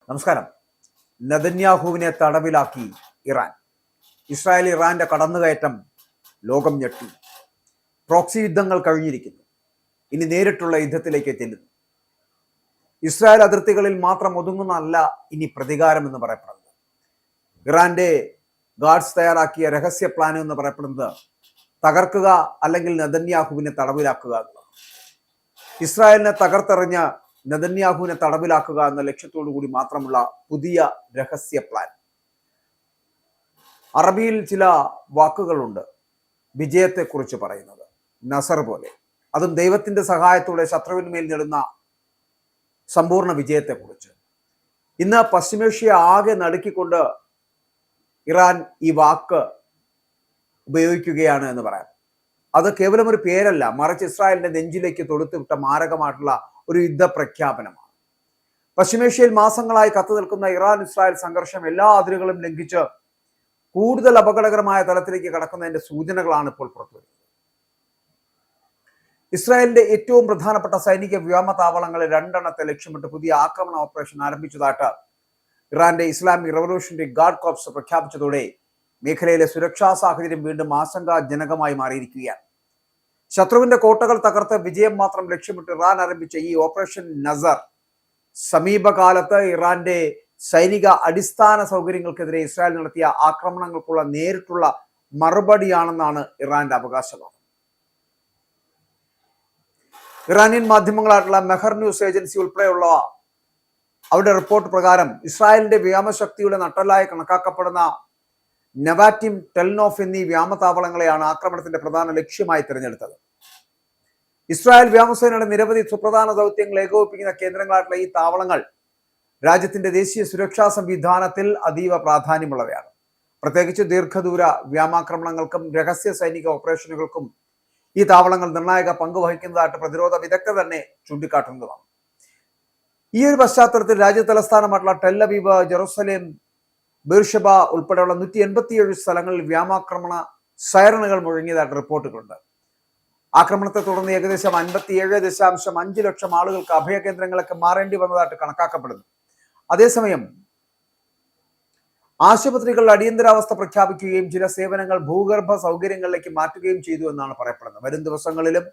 നമസ്കാരം. നെതന്യാഹുവിനെ തടവിലാക്കി Iran. Israel ഇറാന്റെ കടന്നുകയറ്റം ലോകം ഞെട്ടി. പ്രോക്സി യുദ്ധങ്ങൾ കഴിഞ്ഞിരിക്കുന്നു. ഇനി നേരിട്ടുള്ള യുദ്ധത്തിലേക്ക് ചെല്ലുന്നു. ഇസ്രായേൽ അതിർത്തികളിൽ മാത്രം ഒതുങ്ങുന്നതല്ല ഇനി പ്രതികാരം എന്ന് പറയപ്പെടുന്നത്. ഇറാന്റെ ഗാർഡ്സ് തയ്യാറാക്കിയ രഹസ്യ പ്ലാൻ എന്ന് പറയപ്പെടുന്നത് തകർക്കുക അല്ലെങ്കിൽ നെതന്യാഹുവിനെ തടവിലാക്കുക എന്നുള്ളത്. ഇസ്രായേലിനെ തകർത്തെറിഞ്ഞ നെതന്യാഹുവിനെ തടവിലാക്കുക എന്ന ലക്ഷ്യത്തോടു കൂടി മാത്രമുള്ള പുതിയ രഹസ്യ പ്ലാൻ. അറബിയിൽ ചില വാക്കുകളുണ്ട് വിജയത്തെക്കുറിച്ച് പറയുന്നത്. നസർ പോലെ, അതും ദൈവത്തിന്റെ സഹായത്തോടെ ശത്രുവിന് മേൽ നേടുന്ന സമ്പൂർണ്ണ വിജയത്തെക്കുറിച്ച്. ഇന്ന് പശ്ചിമേഷ്യ ആകെ നടുക്കിക്കൊണ്ട് ഇറാൻ ഈ വാക്ക് ഉപയോഗിക്കുകയാണ് എന്ന് പറയാം. അത് കേവലം ഒരു പേരല്ല, മറിച്ച് ഇസ്രായേലിന്റെ നെഞ്ചിലേക്ക് തൊടുത്തുവിട്ട മാരകമായിട്ടുള്ള ഒരു യുദ്ധ പ്രഖ്യാപനമാണ്. പശ്ചിമേഷ്യയിൽ മാസങ്ങളായി കത്തു നിൽക്കുന്ന ഇറാൻ ഇസ്രായേൽ സംഘർഷം എല്ലാ അതിരുകളും ലംഘിച്ച് കൂടുതൽ അപകടകരമായ തലത്തിലേക്ക് കടക്കുന്നതിന്റെ സൂചനകളാണ് ഇപ്പോൾ പുറത്തുവരുന്നത്. ഇസ്രായേലിന്റെ ഏറ്റവും പ്രധാനപ്പെട്ട സൈനിക വ്യോമതാവളങ്ങളെ രണ്ടെണ്ണത്തെ ലക്ഷ്യമിട്ട് പുതിയ ആക്രമണ ഓപ്പറേഷൻ ആരംഭിച്ചതായിട്ട് ഇറാന്റെ ഇസ്ലാമിക് റവല്യൂഷണറി ഗാർഡ് കോർപ്സ് പ്രഖ്യാപിച്ചതോടെ മേഖലയിലെ സുരക്ഷാ സാഹചര്യം വീണ്ടും ആശങ്കാജനകമായി മാറിയിരിക്കുകയാണ്. ശത്രുവിന്റെ കോട്ടകൾ തകർത്ത് വിജയം മാത്രം ലക്ഷ്യമിട്ട് ഇറാൻ ആരംഭിച്ച ഈ ഓപ്പറേഷൻ നസർ സമീപകാലത്ത് ഇറാന്റെ സൈനിക അടിസ്ഥാന സൗകര്യങ്ങൾക്കെതിരെ ഇസ്രായേൽ നടത്തിയ ആക്രമണങ്ങൾക്കുള്ള നേരിട്ടുള്ള മറുപടിയാണെന്നാണ് ഇറാന്റെ അവകാശവാദം. ഇറാനിയൻ മാധ്യമങ്ങളായിട്ടുള്ള മെഹർ ന്യൂസ് ഏജൻസി ഉൾപ്പെടെയുള്ള അവരുടെ റിപ്പോർട്ട് പ്രകാരം ഇസ്രായേലിന്റെ വ്യോമശക്തിയുടെ നട്ടെല്ലായി കണക്കാക്കപ്പെടുന്ന നവാറ്റിം, ടെൽനോഫ് എന്നീ വ്യോമതാവളങ്ങളെയാണ് ആക്രമണത്തിന്റെ പ്രധാന ലക്ഷ്യമായി തിരഞ്ഞെടുത്തത്. ഇസ്രായേൽ വ്യോമസേനയുടെ നിരവധി സുപ്രധാന ദൗത്യങ്ങൾ ഏകോപിപ്പിക്കുന്ന കേന്ദ്രങ്ങളായിട്ടുള്ള ഈ താവളങ്ങൾ രാജ്യത്തിന്റെ ദേശീയ സുരക്ഷാ സംവിധാനത്തിൽ അതീവ പ്രാധാന്യമുള്ളവയാണ്. പ്രത്യേകിച്ച് ദീർഘദൂര വ്യോമാക്രമണങ്ങൾക്കും രഹസ്യ സൈനിക ഓപ്പറേഷനുകൾക്കും ഈ താവളങ്ങൾ നിർണായക പങ്ക് വഹിക്കുന്നതായിട്ട് പ്രതിരോധ വിദഗ്ധർ തന്നെ ചൂണ്ടിക്കാട്ടുന്നതാണ്. ഈ ഒരു പശ്ചാത്തലത്തിൽ രാജ്യ തലസ്ഥാനമായിട്ടുള്ള ടെൽ അവീവ്, ജെറുസലേം, ബീർഷബ ഉൾപ്പെടെയുള്ള 187 സ്ഥലങ്ങളിൽ വ്യോമാക്രമണ സൈറണുകൾ മുഴങ്ങിയതായിട്ട് റിപ്പോർട്ടുകളുണ്ട്. ആക്രമണത്തെ തുടർന്ന് ഏകദേശം 57.5 ലക്ഷം ആളുകൾക്ക് അഭയകേന്ദ്രങ്ങളൊക്കെ മാറേണ്ടി വന്നതായിട്ട് കണക്കാക്കപ്പെടുന്നു. അതേസമയം ആശുപത്രികളിൽ അടിയന്തരാവസ്ഥ പ്രഖ്യാപിക്കുകയും ചില സേവനങ്ങൾ ഭൂഗർഭ സൗകര്യങ്ങളിലേക്ക് മാറ്റുകയും ചെയ്തു എന്നാണ് പറയപ്പെടുന്നത്. വരും ദിവസങ്ങളിലും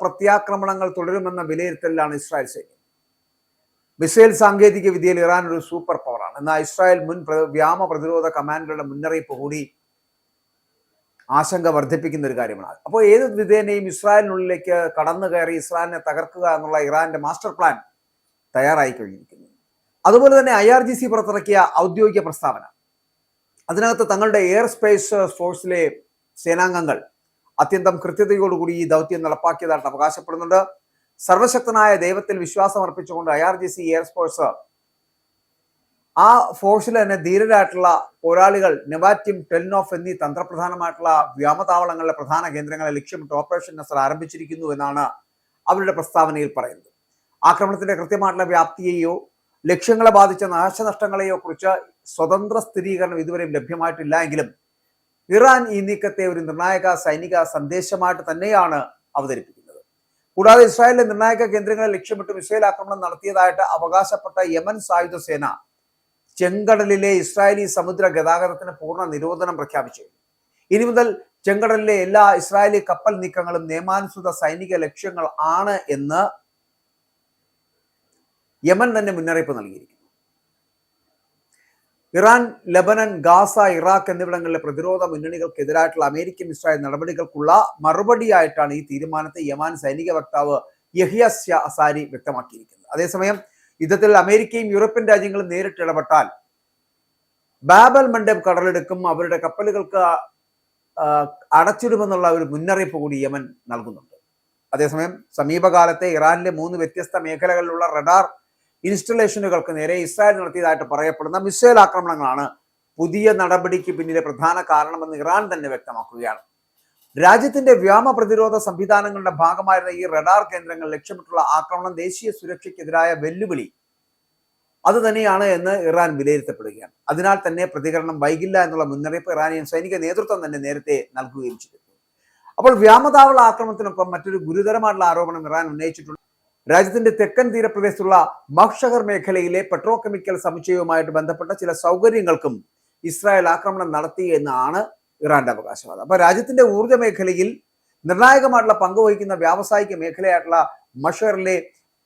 പ്രത്യാക്രമണങ്ങൾ തുടരുമെന്ന വിലയിരുത്തലിലാണ് ഇസ്രായേൽ സൈന്യം. മിസൈൽ സാങ്കേതിക വിദ്യയിൽ ഇറാൻ ഒരു സൂപ്പർ പവറാണ്. എന്നാൽ ഇസ്രായേൽ മുൻ വ്യോമ പ്രതിരോധ കമാൻഡറുടെ മുന്നറിയിപ്പ് കൂടി ആശങ്ക വർദ്ധിപ്പിക്കുന്ന ഒരു കാര്യമാണ്. അപ്പോൾ ഏത് വിധേനയും ഇസ്രായേലിനുള്ളിലേക്ക് കടന്നു കയറി ഇസ്രായേലിനെ തകർക്കുക എന്നുള്ള ഇറാന്റെ മാസ്റ്റർ പ്ലാൻ തയ്യാറായി കഴിഞ്ഞിരിക്കുന്നു. അതുപോലെ തന്നെ IRGC പുറത്തിറക്കിയ ഔദ്യോഗിക പ്രസ്താവന, അതിനകത്ത് തങ്ങളുടെ എയർ സ്പേസ് ഫോഴ്സിലെ സേനാംഗങ്ങൾ അത്യന്തം കൃത്യതയോടുകൂടി ഈ ദൗത്യം നടപ്പാക്കിയതായിട്ട് അവകാശപ്പെടുന്നുണ്ട്. സർവശക്തനായ ദൈവത്തിൽ വിശ്വാസം അർപ്പിച്ചുകൊണ്ട് IRGC എയർഫോഴ്സ് ആ ഫോഴ്സിൽ തന്നെ ധീരരായിട്ടുള്ള പോരാളികൾ നെവാറ്റിം, ടെൽനോഫ് എന്നീ തന്ത്രപ്രധാനമായിട്ടുള്ള വ്യോമതാവളങ്ങളിലെ പ്രധാന കേന്ദ്രങ്ങളെ ലക്ഷ്യമിട്ട് ഓപ്പറേഷൻ നസർ ആരംഭിച്ചിരിക്കുന്നു എന്നാണ് അവരുടെ പ്രസ്താവനയിൽ പറയുന്നത്. ആക്രമണത്തിന്റെ കൃത്യമായിട്ടുള്ള വ്യാപ്തിയെയോ ലക്ഷ്യങ്ങളെ ബാധിച്ച നാശനഷ്ടങ്ങളെയോ കുറിച്ച് സ്വതന്ത്ര സ്ഥിരീകരണം ഇതുവരെയും ലഭ്യമായിട്ടില്ല എങ്കിലും ഇറാൻ ഈ നീക്കത്തെ ഒരു നിർണായക സൈനിക സന്ദേശമായിട്ട് തന്നെയാണ് അവതരിപ്പിക്കുന്നത്. കൂടാതെ ഇസ്രായേലിലെ നിർണായക കേന്ദ്രങ്ങളെ ലക്ഷ്യമിട്ട് മിസൈൽ ആക്രമണം നടത്തിയതായിട്ട് അവകാശപ്പെട്ട യമൻ സായുധ സേന ചെങ്കടലിലെ ഇസ്രായേലി സമുദ്ര ഗതാഗതത്തിന് പൂർണ്ണ നിരോധനം പ്രഖ്യാപിച്ചു. ഇനി മുതൽ ചെങ്കടലിലെ എല്ലാ ഇസ്രായേലി കപ്പൽ നീക്കങ്ങളും നിയമാനുസൃത സൈനിക ലക്ഷ്യങ്ങൾ ആണ് എന്ന് യമൻ തന്നെ മുന്നറിയിപ്പ് നൽകിയിരിക്കുന്നു. ഇറാൻ, ലെബനൻ, ഗാസ, ഇറാഖ് എന്നിവിടങ്ങളിലെ പ്രതിരോധ മുന്നണികൾക്കെതിരായിട്ടുള്ള അമേരിക്കൻ ഇസ്രായേൽ നടപടികൾക്കുള്ള മറുപടിയായിട്ടാണ് ഈ തീരുമാനത്തെ യമൻ സൈനിക വക്താവ് യഹിയ അസാരി വ്യക്തമാക്കിയിരിക്കുന്നത്. അതേസമയം യുദ്ധത്തിൽ അമേരിക്കയും യൂറോപ്യൻ രാജ്യങ്ങളും നേരിട്ട് ഇടപെട്ടാൽ ബാബൽ മണ്ടബ് കടലെടുക്കും, അവരുടെ കപ്പലുകൾക്ക് അടച്ചിടുമെന്നുള്ള ഒരു മുന്നറിയിപ്പ് കൂടി യമൻ നൽകുന്നുണ്ട്. അതേസമയം സമീപകാലത്തെ ഇറാനിലെ 3 വ്യത്യസ്ത മേഖലകളിലുള്ള റഡാർ ഇൻസ്റ്റലേഷനുകൾക്ക് നേരെ ഇസ്രായേൽ നടത്തിയതായിട്ട് പറയപ്പെടുന്ന മിസൈൽ ആക്രമണങ്ങളാണ് പുതിയ നടപടിക്ക് പിന്നിലെ പ്രധാന കാരണമെന്ന് ഇറാൻ തന്നെ വ്യക്തമാക്കുകയാണ്. രാജ്യത്തിന്റെ വ്യോമ പ്രതിരോധ സംവിധാനങ്ങളുടെ ഭാഗമായിരുന്ന ഈ റഡാർ കേന്ദ്രങ്ങൾ ലക്ഷ്യമിട്ടുള്ള ആക്രമണം ദേശീയ സുരക്ഷയ്ക്കെതിരായ വെല്ലുവിളി അത് തന്നെയാണ് എന്ന് ഇറാൻ വിലയിരുത്തപ്പെടുകയാണ്. അതിനാൽ തന്നെ പ്രതികരണം വൈകില്ല എന്നുള്ള മുന്നറിയിപ്പ് ഇറാനിയൻ സൈനിക നേതൃത്വം തന്നെ നേരത്തെ നൽകുകയും ചെയ്തിരുന്നു. അപ്പോൾ വ്യോമതാവള ആക്രമണത്തിനൊപ്പം മറ്റൊരു ഗുരുതരമായിട്ടുള്ള ആരോപണം ഇറാൻ ഉന്നയിച്ചിട്ടുണ്ട്. രാജ്യത്തിന്റെ തെക്കൻ തീരപ്രദേശത്തുള്ള മഖ്ഷഹർ മേഖലയിലെ പെട്രോകെമിക്കൽ സമുച്ചയവുമായിട്ട് ബന്ധപ്പെട്ട ചില സൗകര്യങ്ങൾക്കും ഇസ്രായേൽ ആക്രമണം നടത്തി എന്നാണ് ഇറാന്റെ അവകാശവാദം. അപ്പൊ രാജ്യത്തിന്റെ ഊർജ്ജ മേഖലയിൽ നിർണായകമായിട്ടുള്ള പങ്കുവഹിക്കുന്ന വ്യാവസായിക മേഖലയായിട്ടുള്ള മഷറിലെ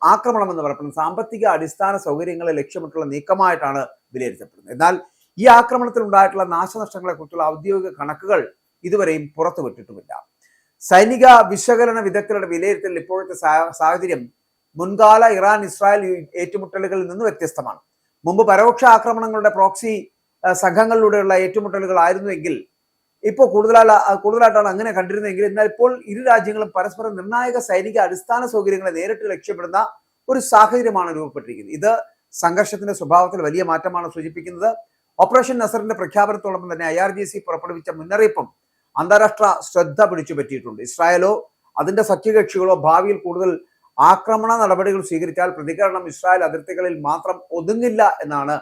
ആക്രമണം എന്ന് പറയപ്പെടുന്നത് സാമ്പത്തിക അടിസ്ഥാന സൗകര്യങ്ങളെ ലക്ഷ്യമിട്ടുള്ള നീക്കമായിട്ടാണ് വിലയിരുത്തപ്പെടുന്നത്. എന്നാൽ ഈ ആക്രമണത്തിൽ ഉണ്ടായിട്ടുള്ള നാശനഷ്ടങ്ങളെ കുറിച്ചുള്ള ഔദ്യോഗിക കണക്കുകൾ ഇതുവരെയും പുറത്തുവിട്ടിട്ടുമില്ല. സൈനിക വിശകലന വിദഗ്ധരുടെ വിലയിരുത്തൽ ഇപ്പോഴത്തെ സാഹചര്യം മുൻകാല ഇറാൻ ഇസ്രായേൽ ഏറ്റുമുട്ടലുകളിൽ നിന്ന് വ്യത്യസ്തമാണ്. മുമ്പ് പരോക്ഷ ആക്രമണങ്ങളുടെ പ്രോക്സി സംഘങ്ങളിലൂടെയുള്ള ഏറ്റുമുട്ടലുകളായിരുന്നുവെങ്കിൽ ഇപ്പോൾ കൂടുതലായിട്ടാണ് അങ്ങനെ കണ്ടിരുന്നതെങ്കിൽ, എന്നാൽ ഇപ്പോൾ ഇരു രാജ്യങ്ങളും പരസ്പരം നിർണായക സൈനിക അടിസ്ഥാന സൗകര്യങ്ങളെ നേരിട്ട് ലക്ഷ്യമിടുന്ന ഒരു സാഹചര്യമാണ് രൂപപ്പെട്ടിരിക്കുന്നത്. ഇത് സംഘർഷത്തിന്റെ സ്വഭാവത്തിൽ വലിയ മാറ്റമാണ് സൂചിപ്പിക്കുന്നത്. ഓപ്പറേഷൻ നസറിന്റെ പ്രഖ്യാപനത്തോടൊപ്പം തന്നെ IRGC പുറപ്പെടുവിച്ച മുന്നറിയിപ്പും അന്താരാഷ്ട്ര ശ്രദ്ധ പിടിച്ചുപറ്റിയിട്ടുണ്ട്. ഇസ്രായേലോ അതിന്റെ സഖ്യകക്ഷികളോ ഭാവിയിൽ കൂടുതൽ ആക്രമണ നടപടികൾ സ്വീകരിച്ചാൽ പ്രതികരണം ഇസ്രായേൽ അതിർത്തികളിൽ മാത്രം ഒതുങ്ങില്ല എന്നാണ്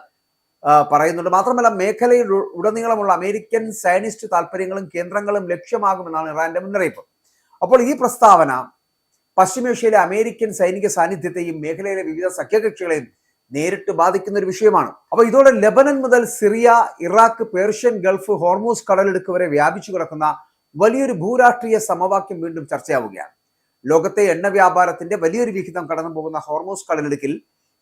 പറയുന്നുണ്ട്. മാത്രമല്ല മേഖലയിൽ ഉടനീളമുള്ള അമേരിക്കൻ സയനിസ്റ്റ് താല്പര്യങ്ങളും കേന്ദ്രങ്ങളും ലക്ഷ്യമാകുമെന്നാണ് ഇറാന്റെ മുന്നറിയിപ്പ്. അപ്പോൾ ഈ പ്രസ്താവന പശ്ചിമേഷ്യയിലെ അമേരിക്കൻ സൈനിക സാന്നിധ്യത്തെയും മേഖലയിലെ വിവിധ സഖ്യകക്ഷികളെയും നേരിട്ട് ബാധിക്കുന്ന ഒരു വിഷയമാണ്. അപ്പൊ ഇതോടെ ലെബനൻ മുതൽ Syria, Iraq, Persian Gulf, Hormuz കടലിടുക്ക് വരെ വ്യാപിച്ചു കിടക്കുന്ന വലിയൊരു ഭൂരാഷ്ട്രീയ സമവാക്യം വീണ്ടും ചർച്ചയാവുകയാണ്. ലോകത്തെ എണ്ണ വ്യാപാരത്തിന്റെ വലിയൊരു വിഹിതം കടന്നു പോകുന്ന ഹോർമൂസ് കടലിടുക്കിൽ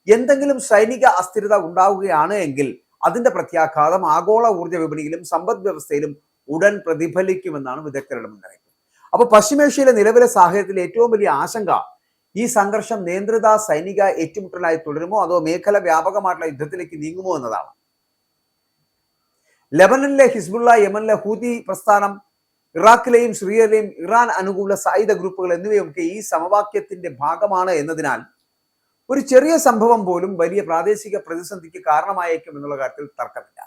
എന്തെങ്കിലും സൈനിക അസ്ഥിരത ഉണ്ടാവുകയാണ് എങ്കിൽ അതിന്റെ പ്രത്യാഘാതം ആഗോള ഊർജ്ജ വിപണിയിലും സമ്പദ് വ്യവസ്ഥയിലും ഉടൻ പ്രതിഫലിക്കുമെന്നാണ് വിദഗ്ധരുടെ മുന്നറിയിപ്പ്. അപ്പൊ പശ്ചിമേഷ്യയിലെ നിലവിലെ സാഹചര്യത്തിൽ ഏറ്റവും വലിയ ആശങ്ക ഈ സംഘർഷം നിയന്ത്രിത സൈനിക ഏറ്റുമുട്ടലായി തുടരുമോ അതോ മേഖല വ്യാപകമായിട്ടുള്ള യുദ്ധത്തിലേക്ക് നീങ്ങുമോ എന്നതാണ്. ലെബനനിലെ ഹിസ്ബുള്ള, യമനിലെ ഹൂതി പ്രസ്ഥാനം, ഇറാഖിലെയും സിറിയയിലെയും ഇറാൻ അനുകൂല സായുധ ഗ്രൂപ്പുകൾ എന്നിവയൊക്കെ ഈ സമവാക്യത്തിന്റെ ഭാഗമാണ് എന്നതിനാൽ ഒരു ചെറിയ സംഭവം പോലും വലിയ പ്രാദേശിക പ്രതിസന്ധിക്ക് കാരണമായേക്കും എന്നുള്ള കാര്യത്തിൽ തർക്കമില്ല.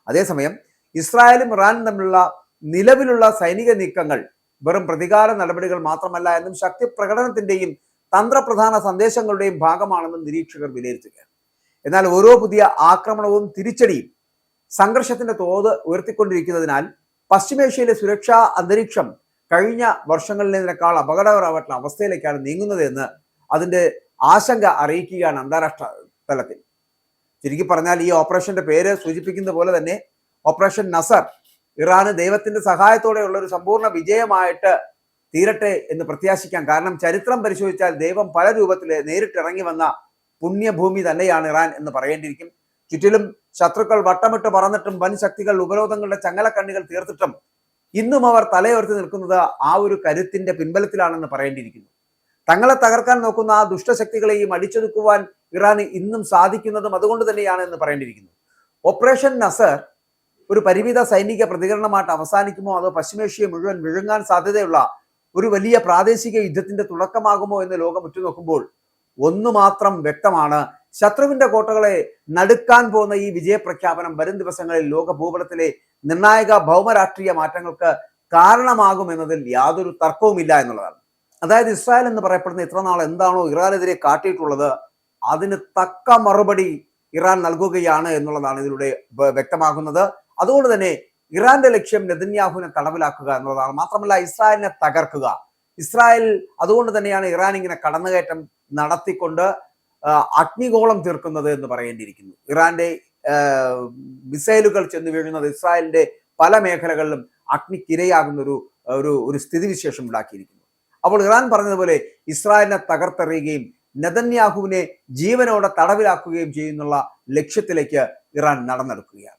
അതേസമയം ഇസ്രായേലും ഇറാനും തമ്മിലുള്ള നിലവിലുള്ള സൈനിക നീക്കങ്ങൾ വെറും പ്രതികാര നടപടികൾ മാത്രമല്ല എന്നും ശക്തി പ്രകടനത്തിന്റെയും തന്ത്രപ്രധാന സന്ദേശങ്ങളുടെയും ഭാഗമാണെന്നും നിരീക്ഷകർ വിലയിരുത്തുകയാണ്. എന്നാൽ ഓരോ പുതിയ ആക്രമണവും തിരിച്ചടിയും സംഘർഷത്തിന്റെ തോത് ഉയർത്തിക്കൊണ്ടിരിക്കുന്നതിനാൽ പശ്ചിമേഷ്യയിലെ സുരക്ഷാ അന്തരീക്ഷം കഴിഞ്ഞ വർഷങ്ങളിലേക്കാൾ അപകടകരമായിട്ടുള്ള അവസ്ഥയിലേക്കാണ് നീങ്ങുന്നത് എന്ന് അതിന്റെ ആശങ്ക അറിയിക്കുകയാണ് അന്താരാഷ്ട്ര തലത്തിൽ. ചുരുക്കി പറഞ്ഞാൽ ഈ ഓപ്പറേഷന്റെ പേര് സൂചിപ്പിക്കുന്ന പോലെ തന്നെ ഓപ്പറേഷൻ നസർ ഇറാന് ദൈവത്തിന്റെ സഹായത്തോടെയുള്ള ഒരു സമ്പൂർണ്ണ വിജയമായിട്ട് തീരട്ടെ എന്ന് പ്രത്യാശിക്കാം. കാരണം ചരിത്രം പരിശോധിച്ചാൽ ദൈവം പല രൂപത്തിൽ നേരിട്ടിറങ്ങി വന്ന പുണ്യഭൂമി തന്നെയാണ് ഇറാൻ എന്ന് പറയേണ്ടിയിരിക്കും. ചുറ്റിലും ശത്രുക്കൾ വട്ടമിട്ട് പറന്നിട്ടും വൻ ശക്തികൾ ഉപരോധങ്ങളുടെ ചങ്ങലക്കണ്ണികൾ തീർത്തിട്ടും ഇന്നും അവർ തലയുയർത്തി നിൽക്കുന്നത് ആ ഒരു കരുത്തിന്റെ പിൻബലത്തിലാണെന്ന് പറയേണ്ടിയിരിക്കുന്നു. തങ്ങളെ തകർക്കാൻ നോക്കുന്ന ആ ദുഷ്ടശക്തികളെയും അടിച്ചൊതുക്കുവാൻ ഇറാന് ഇന്നും സാധിക്കുന്നതും അതുകൊണ്ട് തന്നെയാണ് എന്ന് പറയേണ്ടിയിരിക്കുന്നു. ഓപ്പറേഷൻ നസർ ഒരു പരിമിത സൈനിക പ്രതികരണമായിട്ട് അവസാനിക്കുമോ അതോ പശ്ചിമേഷ്യയെ മുഴുവൻ വിഴുങ്ങാൻ സാധ്യതയുള്ള ഒരു വലിയ പ്രാദേശിക യുദ്ധത്തിന്റെ തുടക്കമാകുമോ എന്ന് ലോകം ഉറ്റുനോക്കുമ്പോൾ ഒന്നു മാത്രം വ്യക്തമാണ്: ശത്രുവിന്റെ കോട്ടകളെ നടുക്കാൻ പോകുന്ന ഈ വിജയപ്രഖ്യാപനം വരും ദിവസങ്ങളിൽ ലോക ഭൂപടത്തിലെ നിർണായക ഭൗമരാഷ്ട്രീയ മാറ്റങ്ങൾക്ക് കാരണമാകുമെന്നതിൽ യാതൊരു തർക്കവുമില്ല എന്നുള്ളതാണ്. അതായത് ഇസ്രായേൽ എന്ന് പറയപ്പെടുന്ന ഇത്ര നാൾ എന്താണോ ഇറാനെതിരെ കാട്ടിയിട്ടുള്ളത് അതിന് തക്ക മറുപടി ഇറാൻ നൽകുകയാണ് എന്നുള്ളതാണ് ഇതിലൂടെ വ്യക്തമാകുന്നത്. അതുകൊണ്ട് തന്നെ ഇറാന്റെ ലക്ഷ്യം നെതന്യാഹുവിനെ തടവിലാക്കുക എന്നുള്ളതാണ്. മാത്രമല്ല ഇസ്രായേലിനെ തകർക്കുക. ഇസ്രായേൽ അതുകൊണ്ട് തന്നെയാണ് ഇറാൻ ഇങ്ങനെ കടന്നുകയറ്റം നടത്തിക്കൊണ്ട് അഗ്നിഗോളം തീർക്കുന്നത് എന്ന് പറയേണ്ടിയിരിക്കുന്നു. ഇറാന്റെ മിസൈലുകൾ ചെന്ന് വീഴുന്നത് ഇസ്രായേലിന്റെ പല മേഖലകളിലും അഗ്നിക്കിരയാകുന്ന ഒരു സ്ഥിതിവിശേഷം ഉണ്ടാക്കിയിരിക്കുന്നു. അപ്പോൾ ഇറാൻ പറഞ്ഞതുപോലെ ഇസ്രായേലിനെ തകർത്തെറിയുകയും നെതന്യാഹുവിനെ ജീവനോടെ തടവിലാക്കുകയും ചെയ്യുന്നുള്ള ലക്ഷ്യത്തിലേക്ക് ഇറാൻ നടന്നെടുക്കുകയാണ്.